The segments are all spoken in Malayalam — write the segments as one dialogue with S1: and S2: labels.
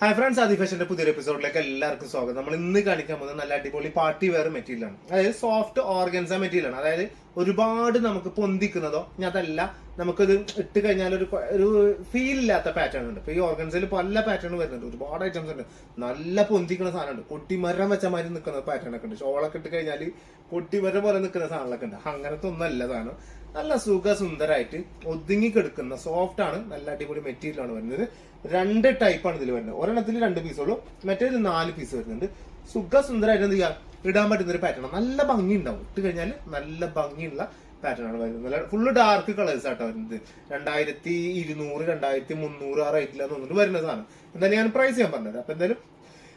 S1: ഹായ് ഫ്രണ്ട്സ്, ആദി ഫാഷന്റെ പുതിയൊരു എപ്പിസോഡിലേക്ക് എല്ലാവർക്കും സ്വാഗതം. നമ്മൾ ഇന്ന് കാണിക്കാൻ പോകുന്നത് നല്ല അടിപൊളി പാർട്ടി വെയർ മെറ്റീരിയൽ ആണ്. അതായത് സോഫ്റ്റ് ഓർഗൻസ മെറ്റീരിയൽ ആണ്. അതായത് ഒരുപാട് നമുക്ക് പൊന്തിക്കുന്നതോ ഇനി അതല്ല നമുക്കിത് ഇട്ട് കഴിഞ്ഞാൽ ഒരു ഫീൽ ഇല്ലാത്ത പാറ്റേൺ ഉണ്ട്. ഇപ്പൊ ഈ ഓർഗൻസയിൽ പല പാറ്റേൺ വരുന്നുണ്ട്, ഒരുപാട് ഐറ്റംസ് ഉണ്ട്. നല്ല പൊന്തിക്കുന്ന സാധനമുണ്ട്, കൊട്ടിമരം വെച്ച മാതിരി നിൽക്കുന്ന പാറ്റേൺ ഒക്കെ ഉണ്ട്. ഷോളൊക്കെ ഇട്ട് കഴിഞ്ഞാൽ കൊട്ടിമരം പോലെ നിൽക്കുന്ന സാധനങ്ങളൊക്കെ ഉണ്ട്. അങ്ങനത്തെ ഒന്നല്ല സാധനം. നല്ല സുന്ദരമായിട്ട് ഒതുങ്ങി കിടക്കുന്ന സോഫ്റ്റ് ആണ്, നല്ല അടിപൊളി മെറ്റീരിയൽ ആണ് വരുന്നത്. രണ്ട് ടൈപ്പാണ് ഇതിൽ വരുന്നത്. ഒരെണ്ണത്തിൽ 2 പീസുള്ളൂ, മറ്റേത് 4 പീസ് വരുന്നുണ്ട്. സുന്ദരമായിട്ട് എന്ത് ചെയ്യാം, ഇടാൻ പറ്റുന്ന ഒരു പാറ്റേൺ, നല്ല ഭംഗി ഉണ്ടാവും. ഇട്ട് കഴിഞ്ഞാൽ നല്ല ഭംഗിയുള്ള പാറ്റേൺ ആണ് വരുന്നത്. നല്ല ഫുള്ള് ഡാർക്ക് കളേഴ്സ് ആട്ടോ വരുന്നത്. 2200 2300 ആ റേറ്റിലാണ് തോന്നുന്നു വരുന്ന സാധനം. എന്തായാലും ഞാൻ പ്രൈസ് ചെയ്യാൻ പറഞ്ഞത്. അപ്പൊ എന്തായാലും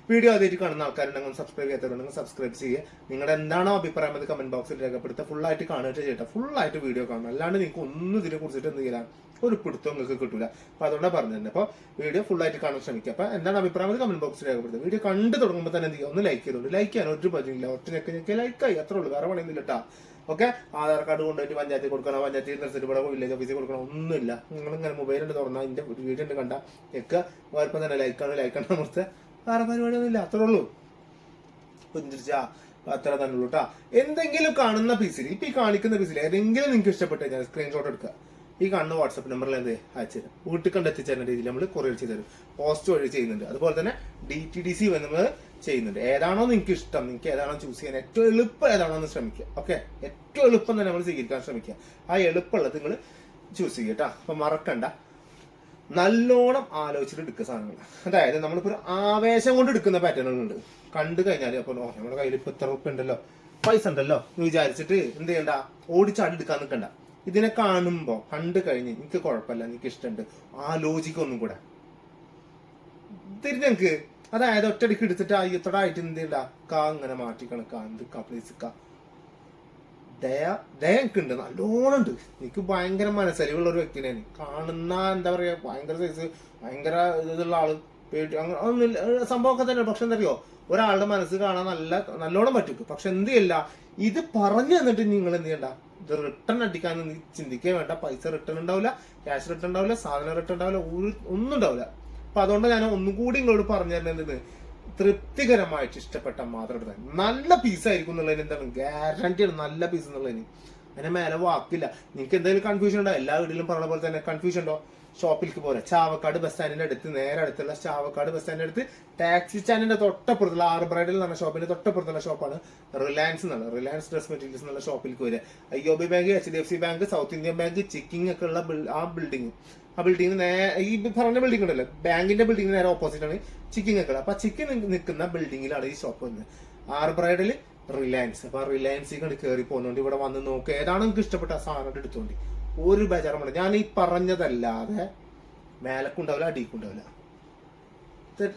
S1: വീഡിയോ ആദ്യമായിട്ട് കാണുന്ന ആൾക്കാരുണ്ടെങ്കിൽ സബ്സ്ക്രൈബ് ചെയ്യാത്തവരുണ്ടെങ്കിൽ സബ്സ്ക്രൈബ് ചെയ്യുക. നിങ്ങളുടെ എന്താണോ അഭിപ്രായം അത് കമന്റ് ബോക്സിൽ രേഖപ്പെടുത്തുക. ഫുള്ളായിട്ട് കാണുക ചെയ്യട്ടെ, ഫുള്ളായിട്ട് വീഡിയോ കാണണം. അല്ലാണ്ട് നിങ്ങൾക്ക് ഒന്നും ഇതിനെ കുറിച്ചിട്ട് എന്ത് ചെയ്യാം, ഒരു പിടുത്തം നിങ്ങൾക്ക് കിട്ടൂല. അപ്പൊ അതുകൊണ്ടാണ് പറഞ്ഞത്. അപ്പൊ വീഡിയോ ഫുള്ളായിട്ട് കാണാൻ ശ്രമിക്കുക. അപ്പൊ എന്താണ് അഭിപ്രായം കമന്റ് ബോക്സിൽ രേഖപ്പെടുത്തുക. വീഡിയോ കണ്ടു തുടങ്ങുമ്പോൾ തന്നെ എന്ത് ചെയ്യുക, ഒന്ന് ലൈക്ക് ചെയ്തോണ്ട്. ലൈക്ക് ചെയ്യാൻ ഒരു പറ്റില്ല, ഒറ്റ ലൈക്കായി അത്രേ ഉള്ളൂ, വേറെ പണിയൊന്നുമില്ല കേട്ടാ. ഓക്കെ, ആധാർ കാർഡ് കൊണ്ടുപോയിട്ട് പഞ്ചായത്തിൽ കൊടുക്കണം, പഞ്ചായത്തിൽ നിർത്തിട്ട് ഇവിടെ വില്ലേജ് ഓഫീസിൽ കൊടുക്കണം, ഒന്നുമില്ല. നിങ്ങൾ ഇങ്ങനെ മൊബൈലുണ്ട് തുറന്നാൽ ഇതിന്റെ വീഡിയോ ഉണ്ട് കണ്ട ഒക്കെ വേർപ്പം തന്നെ ലൈക്കാണ് നമുക്ക്, വേറെ പരിപാടിയൊന്നുമില്ല, അത്രേ ഉള്ളൂ. പുഞ്ചിരിച്ചാ അത്ര തന്നെ ഉള്ളൂ കേട്ടാ. എന്തെങ്കിലും കാണുന്ന പീസിൽ, ഇപ്പൊ ഈ കാണിക്കുന്ന പീസിൽ ഏതെങ്കിലും നിങ്ങൾക്ക് ഇഷ്ടപ്പെട്ട് കഴിഞ്ഞാൽ സ്ക്രീൻഷോട്ട് എടുക്കുക. ഈ കാണുന്ന വാട്സ്ആപ്പ് നമ്പറിൽ എന്ത് അയച്ചു തരും, വീട്ടിൽ കണ്ട് എത്തിച്ചേരുന്ന രീതിയിൽ നമ്മൾ കൊറിയർ ചെയ്ത് തരും. പോസ്റ്റ് വഴി ചെയ്യുന്നുണ്ട്. അതുപോലെ തന്നെ DTDC നമ്മൾ ചെയ്യുന്നുണ്ട്. ഏതാണോ നിങ്ങൾക്ക് ഇഷ്ടം, നിങ്ങൾക്ക് ഏതാണോ ചൂസ് ചെയ്യാൻ ഏറ്റവും എളുപ്പം ഏതാണോ എന്ന് ശ്രമിക്കുക. ഓക്കെ, ഏറ്റവും എളുപ്പം തന്നെ നമ്മൾ സ്വീകരിക്കാൻ ശ്രമിക്കുക. ആ എളുപ്പമുള്ളത് നിങ്ങൾ ചൂസ് ചെയ്യുക കേട്ടോ. അപ്പൊ മറക്കണ്ട, നല്ലോണം ആലോചിച്ചിട്ട് എടുക്കുന്ന സാധനങ്ങൾ. അതായത് നമ്മളിപ്പോ ഒരു ആവേശം കൊണ്ട് എടുക്കുന്ന പാറ്റേണുകളുണ്ട്. കണ്ടു കഴിഞ്ഞാൽ അപ്പൊ നമ്മുടെ കയ്യിൽ ഇപ്പൊ ഇത്ര ഉറുപ്പ് ഉണ്ടല്ലോ, പൈസ ഉണ്ടല്ലോ എന്ന് വിചാരിച്ചിട്ട് എന്ത് ചെയ്യണ്ട, ഓടിച്ചാടി എടുക്കാൻ നിൽക്കണ്ട. ഇതിനെ കാണുമ്പോ കണ്ടു കഴിഞ്ഞ് എനിക്ക് കുഴപ്പമില്ല, എനിക്ക് ഇഷ്ടമുണ്ട്, ആലോചിക്കൊന്നും കൂടെ തിരിഞ്ഞെനിക്ക്. അതായത് ഒറ്റടിക്ക് എടുത്തിട്ട് അയ്യത്തോടായിട്ട് എന്ത് ചെയ്യണ്ട, ഇങ്ങനെ മാറ്റി കണക്കാ പ്ലീസ് ദയുണ്ട്, നല്ലോണം ഉണ്ട്. എനിക്ക് ഭയങ്കര മനസ്സരിവുള്ള ഒരു വ്യക്തിനാണ്. കാണുന്ന എന്താ പറയാ, ഭയങ്കര സൈസ്, ഭയങ്കര ഇതുള്ള ആള്, പേടി അങ്ങനെ ഒന്നുമില്ല സംഭവമൊക്കെ തന്നെ. പക്ഷെ എന്താ അറിയോ, ഒരാളുടെ മനസ്സ് കാണാൻ നല്ലോണം പറ്റും. പക്ഷെ എന്ത് ചെയ്യല്ല, ഇത് പറഞ്ഞു തന്നിട്ട് നിങ്ങൾ എന്ത് ചെയ്യണ്ട, ഇത് റിട്ടേൺ അടിക്കാൻ ചിന്തിക്കാൻ വേണ്ട. പൈസ റിട്ടേൺ ഉണ്ടാവില്ല, ക്യാഷ് റിട്ടേൺ ഉണ്ടാവില്ല, സാധനം റിട്ടേൺ ഉണ്ടാവില്ല, ഒന്നും ഉണ്ടാവില്ല. അപ്പൊ അതുകൊണ്ട് ഞാൻ ഒന്നുകൂടി നിങ്ങളോട് പറഞ്ഞു തരുന്നത്, തൃപ്തികരമായിട്ട് ഇഷ്ടപ്പെട്ട മാത്രം എടുത്താൽ നല്ല പീസായിരിക്കും എന്നുള്ളതിന് എന്താണ് ഗ്യാരണ്ടിയാണ്. നല്ല പീസ് എന്നുള്ളതിന് അതിനെ മേലെ വാക്കില്ല. നിങ്ങൾക്ക് എന്തെങ്കിലും കൺഫ്യൂഷൻ ഉണ്ടോ, എല്ലാ വീട്ടിലും പറഞ്ഞ പോലെ തന്നെ കൺഫ്യൂഷൻ ഉണ്ടോ, ഷോപ്പിലേക്ക് പോലെ ചാവക്കാട് ബസ് സ്റ്റാൻഡിന്റെ അടുത്ത്, നേരെ അടുത്തുള്ള ചാവക്കാട് ബസ് സ്റ്റാൻഡിന്റെ അടുത്ത് ടാക്സി സ്റ്റാൻഡിന്റെ തൊട്ടപ്പുറത്തുള്ള ആർബ്രൈഡിൽ എന്ന ഷോപ്പിന്റെ തൊട്ടപ്പുറത്തുള്ള ഷോപ്പാണ് റിലയൻസ് എന്നുള്ള, റിലയൻസ് ഡ്രസ് മെറ്റീരിയൽസ് എന്നുള്ള ഷോപ്പിലേക്ക് വരിക. IOB bank, HDFC bank, south Indian bank, Chicking ഒക്കെ ഉള്ള ആ ബിൽഡിംഗ് ഈ പറഞ്ഞ ബിൽഡിംഗ് ഉണ്ടല്ലോ, ബാങ്കിന്റെ ബിൽഡിംഗ് നേരെ ഓപ്പോസിറ്റ് ആണ് ചിക്കിങ് ഒക്കെ. അപ്പൊ ചിക്കൻ നിൽക്കുന്ന ബിൽഡിങ്ങിലാണ് ഈ ഷോപ്പ് വന്നത്. ആർബ്രൈഡിൽ റിലയൻസ്. അപ്പൊ റിലയൻസിൽ കയറി പോകുന്നോണ്ട് ഇവിടെ വന്ന് നോക്കുക, ഏതാണ് നിങ്ങൾക്ക് ഇഷ്ടപ്പെട്ട സാധനം എടുത്തോണ്ട് ഒരു ബേജാറും വേണ്ട. ഞാൻ ഈ പറഞ്ഞതല്ലാതെ മേലക്കുണ്ടാവില്ല, അടിക്കുണ്ടാവില്ല.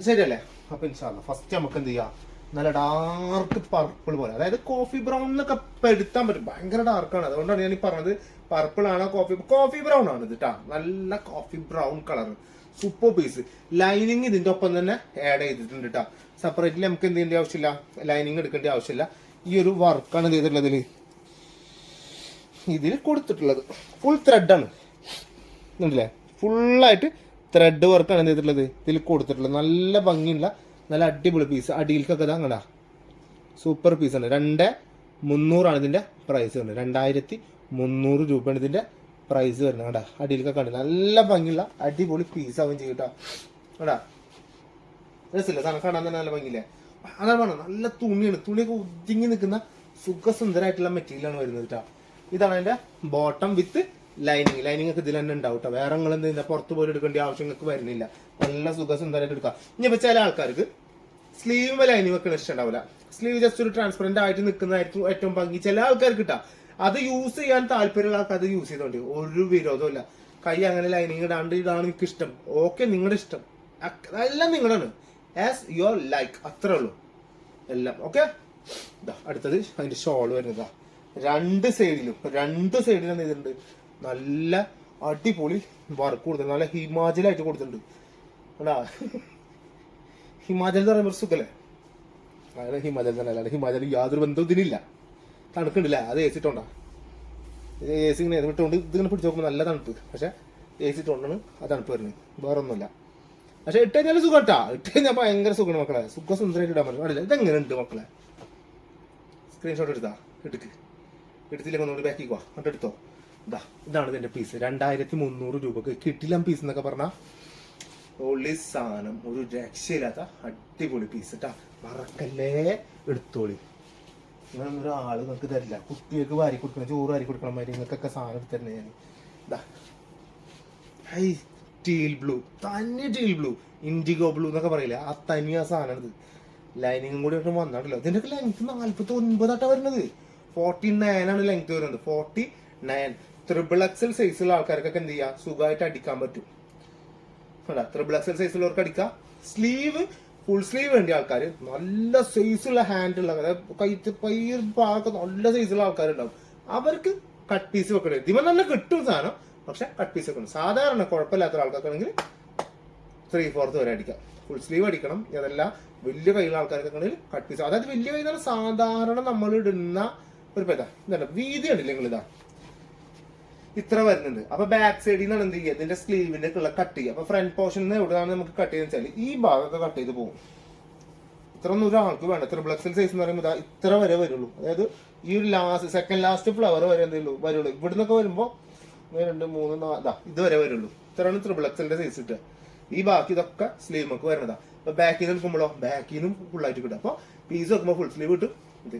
S1: ശരിയല്ലേ? അപ്പൊ ഇൻഷാല്ലാ ഫസ്റ്റ് നമുക്ക് എന്ത് ചെയ്യാം, നല്ല ഡാർക്ക് പർപ്പിൾ പോലെ, അതായത് കോഫി ബ്രൗൺ എന്നൊക്കെ എടുത്താൻ പറ്റും. ഭയങ്കര ഡാർക്കാണ്, അതുകൊണ്ടാണ് ഞാൻ ഈ പറഞ്ഞത് പർപ്പിൾ ആണോ കോഫി ബ്രൗൺ ആണ് ഇത് കേട്ടാ. നല്ല coffee brown colour, super piece. Lining ഇതിന്റെ ഒപ്പം തന്നെ ആഡ് ചെയ്തിട്ടുണ്ട് കേട്ടോ. സെപ്പറേറ്റ്ലി നമുക്ക് എന്ത് ചെയ്യേണ്ട ആവശ്യമില്ല, ലൈനിങ് എടുക്കേണ്ട ആവശ്യമില്ല. ഈ ഒരു വർക്കാണ് ചെയ്തിട്ടുള്ളത്, ഇതിൽ കൊടുത്തിട്ടുള്ളത് ഫുൾ ത്രെഡാണ്, ഉണ്ടല്ലേ, ഫുള്ളായിട്ട് ത്രെഡ് വർക്കാണ് ചെയ്തിട്ടുള്ളത് ഇതിൽ കൊടുത്തിട്ടുള്ളത്. നല്ല ഭംഗിയുള്ള നല്ല അടിപൊളി പീസ്. അടിയിൽക്കൊക്കെ ഇതാ കണ്ടാ, സൂപ്പർ പീസാണ്. 2300 ഇതിന്റെ പ്രൈസ് വരുന്നത്. 2300 രൂപയാണ് ഇതിന്റെ പ്രൈസ് വരുന്നത്. കണ്ടാ, അടിയിൽക്കൊക്കെ ഉണ്ട്, നല്ല ഭംഗിയുള്ള അടിപൊളി പീസാവും ചെയ്യട്ടാ. കണ്ടാ, രസമില്ല സാധനം കാണാൻ തന്നെ, നല്ല ഭംഗിയില്ലേ. അതാണ് പറഞ്ഞത്, നല്ല തുണിയാണ്, തുണിയൊക്കെ ഒതുങ്ങി നിൽക്കുന്ന സുഖസുന്ദരമായിട്ടുള്ള മെറ്റീരിയലാണ് വരുന്നത് കേട്ടോ. ഇതാണ് അതിന്റെ ബോട്ടം വിത്ത് ലൈനിങ് ഒക്കെ ഇതിൽ തന്നെ ഉണ്ടാവും കേട്ടോ. വേറെ നിങ്ങൾ എന്ത് ചെയ്യുന്ന പുറത്ത് പോയി എടുക്കേണ്ട ആവശ്യം നിങ്ങൾക്ക് വരുന്നില്ല. നല്ല സുഖസുന്ദരമായിട്ട് എടുക്കാം. ഇനിയിപ്പോ ചില ആൾക്കാർക്ക് സ്ലീവ് ലൈനിങ് വെക്കണ ഇഷ്ടം ഉണ്ടാവില്ല, സ്ലീവ് ജസ്റ്റ് ഒരു ട്രാൻസ്പെറന്റ് ആയിട്ട് നിൽക്കുന്നതായിരിക്കും ഏറ്റവും ഭംഗി ചില ആൾക്കാർക്ക് കിട്ടാം. അത് യൂസ് ചെയ്യാൻ താല്പര്യമുള്ള ആൾക്കാർ അത് യൂസ് ചെയ്തോണ്ടി, ഒരു വിരോധമില്ല. കൈ അങ്ങനെ ലൈനിങ് ഇടാണ്ട് ഇതാണ് എനിക്ക് ഇഷ്ടം, ഓക്കെ, നിങ്ങളുടെ ഇഷ്ടം, എല്ലാം നിങ്ങളാണ്, ആസ് യുവർ ലൈക്ക്, അത്രേ ഉള്ളൂ എല്ലാം. ഓക്കെ, അടുത്തത് അതിന്റെ ഷോൾ വരുന്നതാ. രണ്ട് സൈഡിലും ഇതിട്ടുണ്ട് നല്ല അടിപൊളി വർക്ക് കൊടുത്തിട്ടുണ്ട്. നല്ല ഹിമാചലായിട്ട് കൊടുത്തിട്ടുണ്ട്. അല്ല ഹിമാചൽ എന്ന് പറയുമ്പോൾ സുഖല്ലേ, അതായത് ഹിമാചൽ തന്നെ, അല്ലാതെ ഹിമാചൽ യാതൊരു ബന്ധവും ഇതിനില്ല. തണുക്കുണ്ടല്ലേ, അത് AC ഇട്ടോണ്ടാ. AC ഇങ്ങനെ വിട്ടുകൊണ്ട് ഇതിങ്ങനെ പിടിച്ച് നോക്കുമ്പോൾ നല്ല തണുപ്പ്, പക്ഷെ AC ഇട്ടുകൊണ്ടാണ് ആ തണുപ്പ് വരുന്നത്, വേറെ ഒന്നുമില്ല. പക്ഷെ ഇട്ട് കഴിഞ്ഞാൽ സുഖം ഇട്ടാ, ഇട്ട് കഴിഞ്ഞാൽ ഭയങ്കര സുഖമാണ് മക്കളെ, സുഖസുന്ദരമായിട്ട് ഇടാൻ പറ്റും. അറിയില്ല ഇതെങ്ങനെ ഉണ്ട് മക്കളെ, സ്ക്രീൻഷോട്ട് എടുത്താ എടുത്തില്ലെങ്കിൽ ഒന്നുകൂടി ബാക്കിക്കോ, എന്നിട്ട് എടുത്തോ. ഇതാണ് ഇതിന്റെ പീസ്. 2300 രൂപക്ക് കിട്ടില്ല പീസ് എന്നൊക്കെ പറഞ്ഞാൽ ഒളി സാധനം, ഒരു രക്ഷയില്ലാത്ത അടിപൊളി പീസ് കേട്ടാ. മറക്കല്ലേ, എടുത്തോളി. നിങ്ങളൊരാള് നിങ്ങൾക്ക് തരില്ല, കുട്ടികൾക്ക് വാരി കൊടുക്കണം, ചോറ് വാരി കൊടുക്കണം മാതിരി നിങ്ങൾക്കൊക്കെ സാധനം എടുത്തരുന്നേ ഞാൻ. ടീൽ ബ്ലൂ, തനി ടീൽ ബ്ലൂ, ഇൻഡിഗോ ബ്ലൂ എന്നൊക്കെ പറയില്ല, ആ തനിയാ സാധനം. ഇത് ലൈനിങ്ങും കൂടി ഇട്ട് വന്നിട്ടല്ലോ. ഇതിന്റെ ഒക്കെ ലെങ്ത് 49 വരുന്നത്. 49 ആണ് ലെങ്ത് വരുന്നത്. 49 ട്രിപ്പിൾ എക്സൽ സൈസുള്ള ആൾക്കാർക്കൊക്കെ എന്ത് ചെയ്യാം, സുഖമായിട്ട് അടിക്കാൻ പറ്റും. ട്രിപ്പിൾ എക്സൽ സൈസുള്ളവർക്ക് അടിക്കാം. സ്ലീവ് ഫുൾ സ്ലീവ് വേണ്ടിയ ആൾക്കാർ, നല്ല സൈസുള്ള ഹാൻഡുള്ള, അതായത് കൈത്ത് പയ്യ ഭാഗത്ത് നല്ല സൈസുള്ള ആൾക്കാരുണ്ടാവും, അവർക്ക് കട്ട് പീസ് വെക്കണേ. ഇതിമ നല്ല കിട്ടും സാധനം, പക്ഷെ കട്ട് പീസ് വെക്കണം. സാധാരണ കുഴപ്പമില്ലാത്ത ആൾക്കാർക്കാണെങ്കിൽ 3/4 വരെ അടിക്കാം. ഫുൾ സ്ലീവ് അടിക്കണം. അതെല്ലാം വലിയ കൈയുള്ള ആൾക്കാർക്കാണെങ്കിൽ കട്ട് പീസ്. അതായത് വലിയ കൈ എന്ന് പറഞ്ഞാൽ സാധാരണ നമ്മൾ ഇടുന്ന ഒരു ഇതാണ് വീതി ഉണ്ടല്ലേ നിങ്ങൾ, ഇത്ര വരുന്നുണ്ട്. അപ്പൊ ബാക്ക് സൈഡിൽ നിന്നാണ് എന്ത് ചെയ്യുക, ഇതിന്റെ സ്ലീവിന്റെ ഉള്ള കട്ട് ചെയ്യുക. അപ്പൊ ഫ്രണ്ട് പോർഷനിൽ നിന്ന് എവിടെയാണ് നമുക്ക് കട്ട് ചെയ്യുന്ന വെച്ചാൽ ഈ ഭാഗമൊക്കെ കട്ട് ചെയ്ത് പോകും. ഇത്രയൊന്നും ഒരാൾക്ക് വേണ്ട. ട്രിപ്പിൾ എക്സൽ സൈസ് എന്ന് പറയുമ്പോൾ ഇത്ര വരെ വരുള്ളൂ. അതായത് ഈ ഒരു സെക്കൻഡ് ലാസ്റ്റ് ഫ്ലവർ വരെ എന്തെയുള്ളൂ വരുള്ളൂ. ഇവിടുന്നൊക്കെ വരുമ്പോൾ 2, 3, 4 ഇതുവരെ വരുള്ളൂ. ഇത്രയാണ് ട്രിപ്പിൾ എക്സലിന്റെ സൈസ് കിട്ടുക. ഈ ബാക്കി ഇതൊക്കെ സ്ലീവ് നമുക്ക് വരുന്നതാ. അപ്പൊ ബാക്കിൽ നിൽക്കുമ്പോഴോ ബാക്കിൽ നിന്നും ഫുള്ളായിട്ട് കിട്ടും. അപ്പൊ പീസ് വെക്കുമ്പോൾ ഫുൾ സ്ലീവ് കിട്ടും. ഇത്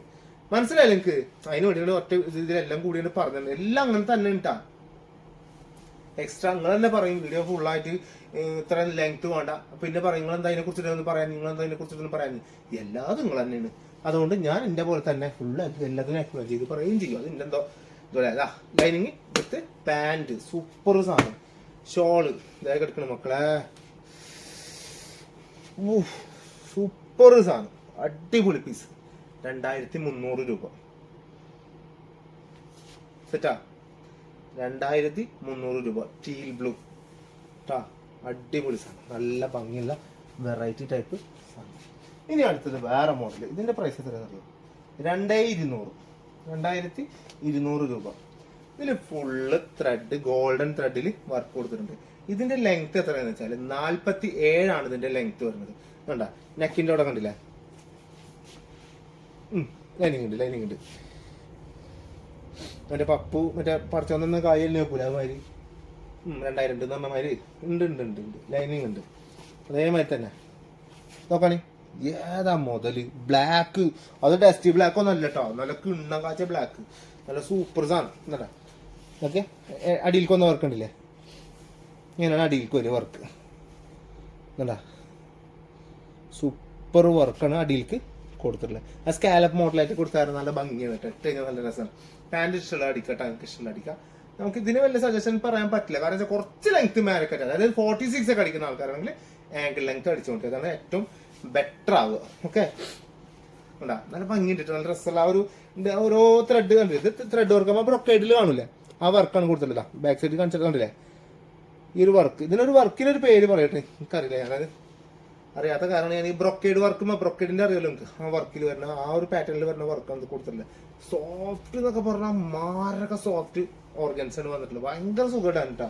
S1: മനസ്സിലായില്ല എനിക്ക്. അതിന് വേണ്ടിയിട്ട് ഒറ്റ ഇതിലെല്ലാം കൂടി പറഞ്ഞത് എല്ലാം അങ്ങനെ തന്നെ ഉണ്ടാ. എക്സ്ട്രാ നിങ്ങൾ തന്നെ പറയും വീഡിയോ ഫുള്ളായിട്ട് ഇത്ര ലെങ്ത് വേണ്ട, പിന്നെ പറയും നിങ്ങൾ എന്താ അതിനെ കുറിച്ചിട്ടൊന്ന് പറയാൻ, നിങ്ങൾ എന്താ അതിനെ കുറിച്ചിട്ടൊന്ന് പറയാൻ. എല്ലാം നിങ്ങൾ തന്നെയാണ്. അതുകൊണ്ട് ഞാൻ എന്റെ പോലെ തന്നെ ഫുള്ളായിട്ട് എല്ലാത്തിനും എക്സ്പ്ലെയിൻ ചെയ്ത് പറയുകയും ചെയ്യും. അത് എന്തോ ഇതുപോലെ ലൈനിങ് വിത്ത് പാന്റ്, സൂപ്പർ സാധനം. ഷോള് ഇതായി കിടക്കണം മക്കളെ, സൂപ്പർ സാധനം, അടിപൊളി പീസ്. 2300 രൂപ സെറ്റാ. 2300 രൂപ ടീൽ ബ്ലൂ ട്ടാ, അടിപൊളി സാധനം, നല്ല ഭംഗിയുള്ള വെറൈറ്റി ടൈപ്പ് സാധനം. ഇനി അടുത്തത് വേറെ മോഡൽ. ഇതിന്റെ പ്രൈസ് എത്രയാണെന്ന് അറിയാം, 2200 രൂപ. ഇതിൽ ഫുള്ള് ത്രെഡ്, ഗോൾഡൻ ത്രെഡിൽ വർക്ക് കൊടുത്തിട്ടുണ്ട്. ഇതിന്റെ ലെങ്ത് എത്രയാണെന്ന് വെച്ചാൽ 47 ആണ് ഇതിന്റെ ലെങ്ത് വരുന്നത്. കണ്ട നെക്കിന്റെ അവിടെ കണ്ടില്ലേ, ലൈനിങ് ഉണ്ട്. മറ്റേ പപ്പു മറ്റേ പറിച്ചോന്ന കായൽ നോക്കൂല അതുമാതിരി 2000 എന്ന് പറഞ്ഞ മാതിരി ഉണ്ട്. ലൈനിങ് ഉണ്ട് അതേമാതിരി തന്നെ. നോക്കാണി ഏതാ മുതല്, ബ്ലാക്ക്. അത് ഡസ്റ്റി ബ്ലാക്ക് ഒന്നും അല്ല കേട്ടോ, നല്ല കിണ്ണം കാച്ച ബ്ലാക്ക്, നല്ല സൂപ്പർ സാധനം. എന്നടാ ഓക്കെ. അടിയിൽക്കൊന്ന് വർക്ക് ഉണ്ടല്ലേ, ഇങ്ങനെയാണ് അടിയിൽക്ക് വരും വർക്ക്. എന്നടാ സൂപ്പർ വർക്കാണ് അടിയിൽക്ക് കൊടുത്തിട്ടുള്ളത്. ആ സ്കാലപ്പ് മോഡലായിട്ട് കൊടുത്തായിരുന്നു, നല്ല ഭംഗിയാണ് കേട്ടോ, ഇട്ട് കഴിഞ്ഞാൽ നല്ല രസമാണ്. പാൻറ് ഇഷ്ടമുള്ള അടിക്കട്ടെ, എനിക്ക് ഇഷ്ടമുള്ള അടിക്കാം. നമുക്ക് ഇതിന് വലിയ സജഷൻ പറയാൻ പറ്റില്ല, കാരണം കുറച്ച് ലെങ്ത് മേലൊക്കെ, അതായത് 46 ഒക്കെ അടിക്കുന്ന ആൾക്കാരാണെങ്കിൽ ആങ്കിൾ ലെങ്ത് അടിച്ചുകൊണ്ട് അതാണ് ഏറ്റവും ബെറ്റർ ആവുക. ഓക്കെ ഉണ്ടാ നല്ല ഭംഗിയുണ്ട്, നല്ല രസമുള്ള ആ ഒരു ഓരോ ത്രെഡ് കണ്ടില്ല. ഇത് ത്രെഡ് വർക്ക് ആകുമ്പോൾ ബ്രൊക്കേഡിൽ കാണൂലേ, ആ വർക്കാണ് കൊടുത്തിട്ടില്ല. ബാക്ക് സൈഡ് കാണിച്ചിട്ട് കണ്ടില്ലേ ഈ ഒരു വർക്ക്. ഇതിനൊരു വർക്കിനൊരു പേര് പറയട്ടെ, എനിക്കറിയില്ല, ഞാനത് അറിയാത്ത കാരണം ഞാൻ ഈ ബ്രൊക്കേഡ് വർക്ക്, ബ്രൊക്കേഡിന്റെ അറിയാലോ നമുക്ക്, ആ വർക്കിൽ വരുന്ന ആ ഒരു പാറ്റേണിൽ വരുന്ന വർക്കാണ് ഇത് കൊടുത്തിട്ടില്ല. സോഫ്റ്റ് എന്നൊക്കെ പറഞ്ഞാൽ മാരക സോഫ്റ്റ് ഓർഗൻസ് ആണ് വന്നിട്ടുള്ളത്, ഭയങ്കര സുഖമായിട്ടാണ് കേട്ടോ.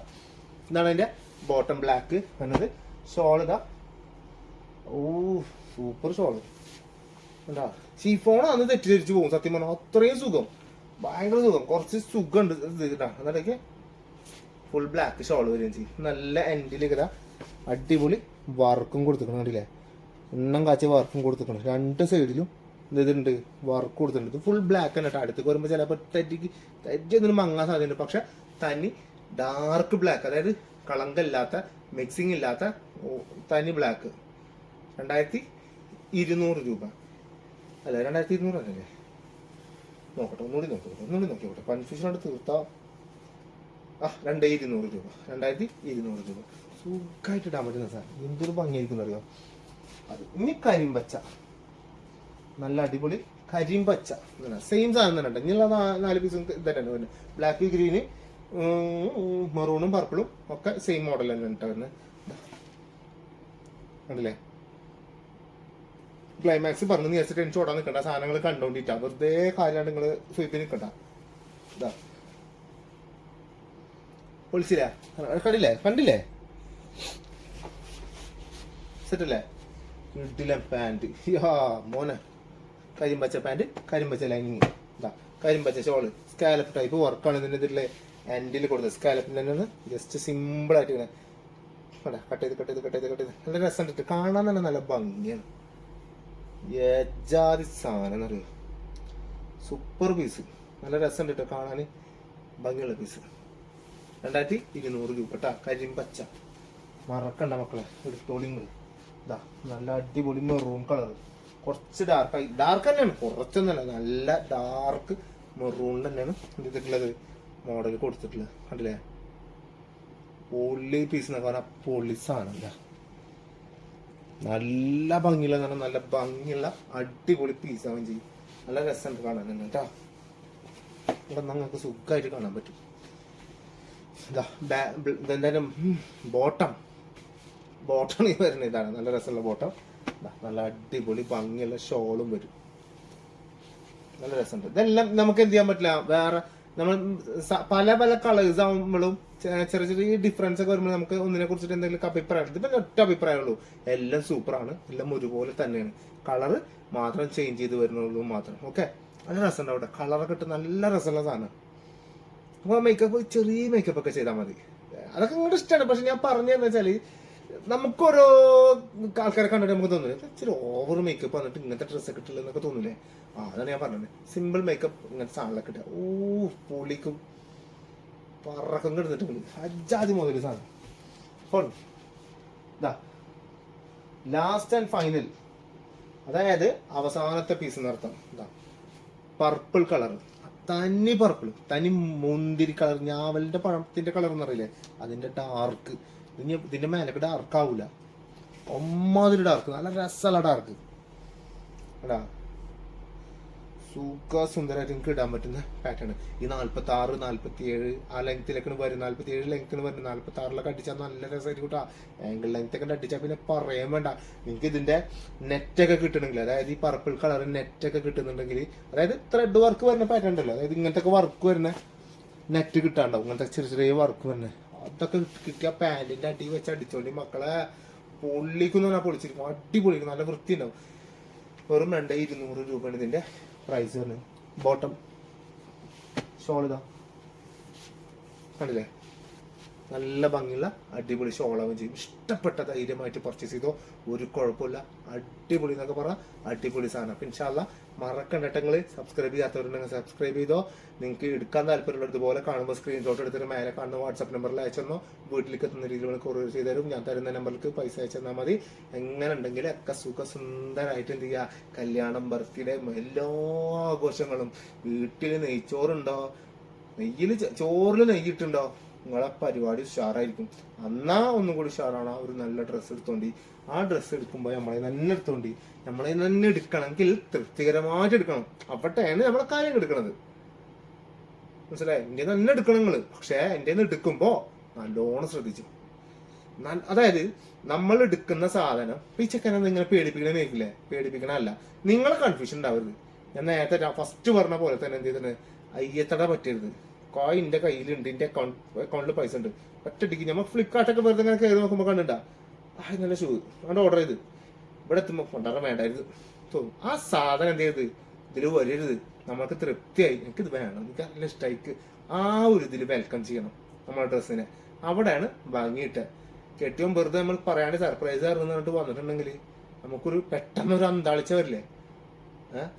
S1: ഇതാണ് അതിന്റെ ബോട്ടം ബ്ലാക്ക് വന്നത്. ഷോൾ ഇതാ, ഓ സൂപ്പർ ഷോള് എന്താ, ഷീഫോണാന്ന് തെറ്റിദ്ധരിച്ചു പോകും സത്യം പറഞ്ഞാൽ, അത്രയും സുഖം, ഭയങ്കര സുഖം, കുറച്ച് സുഖമുണ്ട് ഇതാ. എന്നിട്ടൊക്കെ ഫുൾ ബ്ലാക്ക് ഷോൾ വരികയും ചെയ്യും. നല്ല എൻഡിലേക്ക് ഇതാ അടിപൊളി വർക്കും കൊടുത്തിട്ടുണ്ട്, കണ്ടില്ലേ, എണ്ണം കാച്ച വർക്കും കൊടുത്തിട്ടുണ്ട്. 2 സൈഡിലും ഇതുണ്ട് വർക്ക് കൊടുത്തിട്ടുണ്ട്. ഫുൾ ബ്ലാക്ക് തന്നെ കേട്ടോ. അടുത്തേക്ക് വരുമ്പോൾ ചിലപ്പോൾ തെറ്റി മങ്ങാൻ സാധ്യതയുണ്ട്, പക്ഷെ തനി ഡാർക്ക് ബ്ലാക്ക്, അതായത് കളങ്കമില്ലാത്ത, മിക്സിങ് ഇല്ലാത്ത തനി ബ്ലാക്ക്. 2200 രൂപ അല്ല, 2200 അല്ലേ, നോക്കട്ടെ ഒന്നുകൂടി നോക്കിയോട്ടെ, കൺഫ്യൂഷനോട് തീർത്താ. 2200 രൂപ, 2200 രൂപ സുഖമായിട്ട് ഇടാൻ പറ്റുന്ന സാധനം. എന്തൊരു ഭംഗിയായിരിക്കും അറിയോ അത്. ഇനി കരിമ്പച്ച, നല്ല അടിപൊളി കരിമ്പച്ച സെയിം സാധനം തന്നെ. ഇനിയുള്ള 4 പീസും ഇതന്നെ വരുന്നത്. ബ്ലാക്ക്, ഗ്രീന്, മെറൂണും പർപ്പിളും ഒക്കെ സെയിം മോഡൽ തന്നെ കേട്ടോ വരുന്നത്. കണ്ടില്ലേ, ക്ലൈമാക്സ് പറഞ്ഞു നീ വെച്ചിട്ട് എനിക്ക് ഓടാൻ നിൽക്കണ്ട, സാധനങ്ങൾ കണ്ടോണ്ടിട്ടാ, വെറുതെ കാര്യമാണ് നിങ്ങൾ സ്വീപ്പിൽ നിൽക്കണ്ട. ഇതാ പൊളിച്ചില്ല, കണ്ടില്ലേ സെറ്റല്ലേ? ഇഡിലെ പാൻറ്, യാ മോനെ, കരിമ്പച്ച പാൻറ്, കരിമ്പച്ച ലൈനിങ്, ഇതാ കരിമ്പച്ച ഷോള്, സ്കാലപ്പ് ടൈപ്പ് വർക്കാണ് ഇതിൻ്റെ ഇതിലെ എൻഡിൽ കൊടുത്തത്. സ്കാലപ്പിൻ്റെ തന്നെ ജസ്റ്റ് സിമ്പിൾ ആയിട്ട് ഇങ്ങനെ കട്ട് ചെയ്ത് നല്ല രസം ഇട്ട് കാണാൻ തന്നെ നല്ല ഭംഗിയാണ്. ഏജാതി സാധനം എന്നറിയോ, സൂപ്പർ പീസ്, നല്ല രസം ഇട്ട് കാണാൻ ഭംഗിയുള്ള പീസ്. 2200 രൂപ കേട്ടാ. കരിമ്പച്ച മറക്കണ്ട മക്കളെ, എടുത്തോളിങ്ങൾ. ഇതാ നല്ല അടിപൊളി മെറൂൺ കളർ, കുറച്ച് ഡാർക്ക് തന്നെയാണ്, കുറച്ചൊന്നല്ല, നല്ല ഡാർക്ക് മെറൂൺ തന്നെയാണ് ഇതിട്ടുള്ളത്, മോഡൽ കൊടുത്തിട്ടുള്ളത്. കണ്ടില്ലേ? പൊള്ളി പീസ് എന്നൊക്കെ പറഞ്ഞാൽ പൊള്ളി സാധനം. നല്ല ഭംഗിയുള്ള നല്ല ഭംഗിയുള്ള അടിപൊളി പീസാവും ചെയ്യും. നല്ല രസമുണ്ട് കാണാൻ തന്നെ കേട്ടോ. ഇവിടെ നിങ്ങൾക്ക് സുഖമായിട്ട് കാണാൻ പറ്റും. ഇതെന്തായാലും ബോട്ടം ഈ വരുന്നത് ഇതാണ്, നല്ല രസമുള്ള ബോട്ടം. നല്ല അടിപൊളി ഭംഗിയുള്ള ഷോളും വരും, നല്ല രസമുണ്ട്. ഇതെല്ലാം നമുക്ക് എന്ത് ചെയ്യാൻ പറ്റില്ല, വേറെ നമ്മൾ പല പല കളേഴ്സ് ആകുമ്പോഴും ചെറിയ ഡിഫറൻസ് ഒക്കെ വരുമ്പോൾ നമുക്ക് ഒന്നിനെ കുറിച്ചിട്ട് എന്തെങ്കിലും അഭിപ്രായം, ഇതിപ്പോ ഒറ്റ അഭിപ്രായമുള്ളൂ, എല്ലാം സൂപ്പറാണ്, എല്ലാം ഒരുപോലെ തന്നെയാണ്, കളറ് മാത്രം ചേഞ്ച് ചെയ്ത് വരുന്നുള്ളൂ മാത്രം. ഓക്കെ, നല്ല രസമുണ്ട്. അവിടെ കളറൊക്കെ ഇട്ട് നല്ല രസമുള്ള സാധനം. അപ്പോൾ മേക്കപ്പ്, ചെറിയ മേക്കപ്പ് ഒക്കെ ചെയ്താൽ മതി, അതൊക്കെ നിങ്ങളുടെ ഇഷ്ടമാണ്. പക്ഷെ ഞാൻ പറഞ്ഞതെന്ന് വെച്ചാൽ നമുക്കോരോ ആൾക്കാരെ കണ്ടിട്ട് നമുക്ക് തോന്നില്ലേ ഇച്ചിരി ഓവർ മേക്കപ്പ് വന്നിട്ട് ഇങ്ങനത്തെ ഡ്രസ്സൊക്കെ ഇട്ടില്ല എന്നൊക്കെ തോന്നില്ലേ. അതാണ് ഞാൻ പറഞ്ഞത്, സിമ്പിൾ മേക്കപ്പ് ഇങ്ങനത്തെ സാധനങ്ങളൊക്കെ ഇട്ടുക. പൊളിക്കും, പറക്കം കിടന്നിട്ട് അജാതി മുതൽ സാധനം. അപ്പോൾ ലാസ്റ്റ് ആൻഡ് ഫൈനൽ, അതായത് അവസാനത്തെ പീസ് എന്നർത്ഥം. പർപ്പിൾ കളർ, തനി പർപ്പിൾ, തനി മുന്തിരി കളർ, ഞാവലിന്റെ പഴത്തിന്റെ കളർ എന്നറിയില്ലേ, അതിന്റെ ഡാർക്ക്. ഇതിന്റെ മേലൊക്കെ ഡാർക്ക് ആവൂല, ഒമ്മാതിരി ഡാർക്ക്, നല്ല രസമുള്ള ഡാർക്ക്. എടാ സുന്ദരമായിട്ട് നിങ്ങൾക്ക് ഇടാൻ പറ്റുന്ന പാറ്റേൺ. ഈ 46, 47 ആ ലെങ്ത്തിലൊക്കെ വരും, 47 ലെങ്ത്തിന് വരും, 46 അടിച്ചാൽ നല്ല രസമായിട്ട് കൂട്ടാ. ആംഗിൾ ലെങ്ത് ഒക്കെ അടിച്ചാൽ പിന്നെ പറയാൻ വേണ്ട. നിങ്ങൾക്ക് ഇതിന്റെ നെറ്റൊക്കെ കിട്ടണമെങ്കിൽ, അതായത് ഈ പർപ്പിൾ കളർ നെറ്റൊക്കെ കിട്ടുന്നുണ്ടെങ്കിൽ, അതായത് ത്രെഡ് വർക്ക് വരുന്ന പാറ്റേൺ ഉണ്ടല്ലോ, അതായത് ഇങ്ങനത്തെ വർക്ക് വരുന്ന നെറ്റ് കിട്ടാണ്ടാവും, ഇങ്ങനത്തെ ചെറിയ വർക്ക് വരുന്നത്, അതൊക്കെ കിട്ടിയ പാന്റിന്റെ അടി വെച്ച് അടിച്ചോണ്ടി മക്കളെ പൊള്ളിക്കുന്നു പറഞ്ഞാൽ പൊളിച്ചിരിക്കും, അടിപൊളിക്കും, നല്ല വൃത്തി ഉണ്ടാവും. വെറും 2200 രൂപയാണ് ഇതിന്റെ പ്രൈസ് വരുന്നത്. ബോട്ടം ഷോൾ കണ്ടില്ലേ, നല്ല ഭംഗിയുള്ള അടിപൊളി ഷോളാവും ചെയ്യും. ഇഷ്ടപ്പെട്ട ധൈര്യമായിട്ട് പർച്ചേസ് ചെയ്തോ, ഒരു കുഴപ്പമില്ല. അടിപൊളി എന്നൊക്കെ പറഞ്ഞാൽ അടിപൊളി സാധനം. അപ്പം ഇൻഷാല്ല മറക്കണ്ടങ്ങൾ, സബ്സ്ക്രൈബ് ചെയ്യാത്തവരുണ്ടെങ്കിൽ സബ്സ്ക്രൈബ് ചെയ്തോ. നിങ്ങൾക്ക് എടുക്കാൻ താല്പര്യമുള്ള ഇതുപോലെ കാണുമ്പോൾ സ്ക്രീൻഷോട്ട് എടുത്തിട്ട് മേലെ കാണുന്ന വാട്സാപ്പ് നമ്പറിൽ അയച്ചെന്നോ, വീട്ടിലേക്ക് എത്തുന്ന രീതിയിൽ കൊറിയർ ചെയ്ത് തരും. ഞാൻ തരുന്ന നമ്പറിലേക്ക് പൈസ അയച്ചെന്നാൽ മതി. എങ്ങനെ ഉണ്ടെങ്കിൽ ഒക്കെ സുന്ദരമായിട്ട് എന്ത് ചെയ്യുക, കല്യാണം, ബർത്ത്ഡേ, എല്ലാ ആഘോഷങ്ങളും. വീട്ടിൽ നെയ്ച്ചോറുണ്ടോ, ചോറിൽ നെയ്യിട്ടുണ്ടോ, നിങ്ങളെ പരിപാടി ഉഷാറായിരിക്കും. എന്നാ ഒന്നും കൂടി ഉഷാറാണ്. ഒരു നല്ല ഡ്രസ്സ് എടുത്തോണ്ടി, ആ ഡ്രസ്സ് എടുക്കുമ്പോൾ നമ്മളെ തന്നെ എടുത്തോണ്ടി, നമ്മളെ തന്നെ എടുക്കണമെങ്കിൽ തൃപ്തികരമായിട്ട് എടുക്കണം. അപ്പോഴത്തേണ് നമ്മളെ കാര്യം എടുക്കണത്, മനസ്സിലായി? എൻ്റെ തന്നെ എടുക്കണം നിങ്ങള്. പക്ഷെ എൻ്റെ എടുക്കുമ്പോ നല്ലോണം ശ്രദ്ധിച്ചു. അതായത് നമ്മൾ എടുക്കുന്ന സാധനം ഈ ചെക്കനെ നിങ്ങളെ പേടിപ്പിക്കണേക്കില്ലേ, പേടിപ്പിക്കണല്ല, നിങ്ങളെ കൺഫ്യൂഷൻ ഉണ്ടാവരുത്. ഞാൻ നേരത്തെ ഫസ്റ്റ് പറഞ്ഞ പോലെ തന്നെ എന്ത് ചെയ്തിട്ട് അയ്യത്തട പറ്റരുത്. കോയിന്റെ കയ്യിലുണ്ട്, എന്റെ അക്കൗണ്ടിൽ പൈസ ഉണ്ട്, ഒറ്റടിക്ക് നമ്മൾ ഫ്ലിപ്കാർട്ടൊക്കെ വെറുതെ ഇങ്ങനെ കയറി നോക്കുമ്പോൾ കണ്ടിട്ടാ നല്ല ഷൂ അവിടെ ഓർഡർ ചെയ്ത് ഇവിടെ എത്തുമ്പോൾ കൊണ്ടാറാൻ വേണ്ടായിരുന്നു തോന്നും. ആ സാധനം എന്ത് ചെയ്ത് ഇതിൽ വരരുത്. നമ്മൾക്ക് തൃപ്തിയായി, എനിക്കിത് വേണം, എനിക്ക് നല്ല ഇഷ്ടമായിക്ക്, ആ ഒരു ഇതിൽ വെൽക്കം ചെയ്യണം നമ്മുടെ ഡ്രസ്സിനെ. അവിടെയാണ് ഭംഗിയിട്ട്. കെട്ടിയും വെറുതെ നമ്മൾ പറയാണ്ട് സർപ്രൈസ് പറഞ്ഞിട്ട് വന്നിട്ടുണ്ടെങ്കിൽ നമുക്കൊരു പെട്ടെന്നൊരു അന്താളിച്ച വരില്ലേ,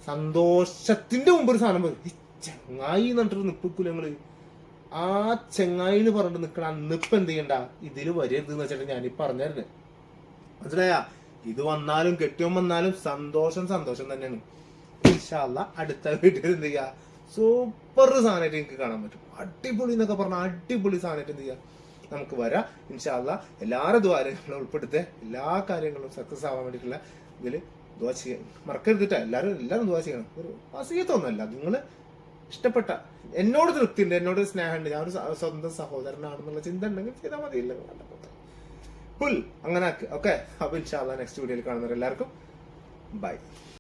S1: സന്തോഷത്തിന്റെ മുമ്പ് ഒരു സാധനം വരും. ചെങ്ങായി എന്നിട്ട് നിപ്പിക്കൂല ഞങ്ങള്. ആ ചെങ്ങായി എന്ന് പറഞ്ഞിട്ട് നിക്കണ നിപ്പ് എന്ത് ചെയ്യണ്ട, ഇതില് വരരുത് എന്ന് വെച്ചിട്ട് ഞാനീ പറഞ്ഞിരുന്നു. മനസ്സിലായാ? ഇത് വന്നാലും കെട്ടിയും വന്നാലും സന്തോഷം തന്നെയാണ്. ഇൻഷാല്ലാ അടുത്ത വീട്ടിൽ എന്ത് ചെയ്യാ, സൂപ്പർ സാധനമായിട്ട് എനിക്ക് കാണാൻ പറ്റും. അടിപൊളി എന്നൊക്കെ പറഞ്ഞാൽ അടിപൊളി സാധനമായിട്ട് എന്ത് ചെയ്യാം നമുക്ക് വരാം. ഇൻഷാല്ലാ എല്ലാവരും ദ്വാരങ്ങളും ഉൾപ്പെടുത്തി എല്ലാ കാര്യങ്ങളും സക്സസ് ആവാൻ വേണ്ടിയിട്ടുള്ള ഇതില് ദുആ ചെയ്യാൻ മറക്കരുതിട്ടാ. എല്ലാവരും ദുആ ചെയ്യണം. ഒരു വസിയത്തൊന്നുമല്ല, നിങ്ങള് ഇഷ്ടപ്പെട്ട, എന്നോട് തൃപ്തിയുണ്ട്, എന്നോട് സ്നേഹമുണ്ട്, ഞാൻ ഒരു സ്വന്തം സഹോദരനാണെന്നുള്ള ചിന്ത ഉണ്ടെങ്കിൽ ചെയ്താൽ മതിയില്ല. ഫുൾ അങ്ങനെ ഓക്കെ. അപ്പൊ ഇൻഷാല്ലാ നെക്സ്റ്റ് വീഡിയോയിൽ കാണുന്നവരെല്ലാവർക്കും ബൈ.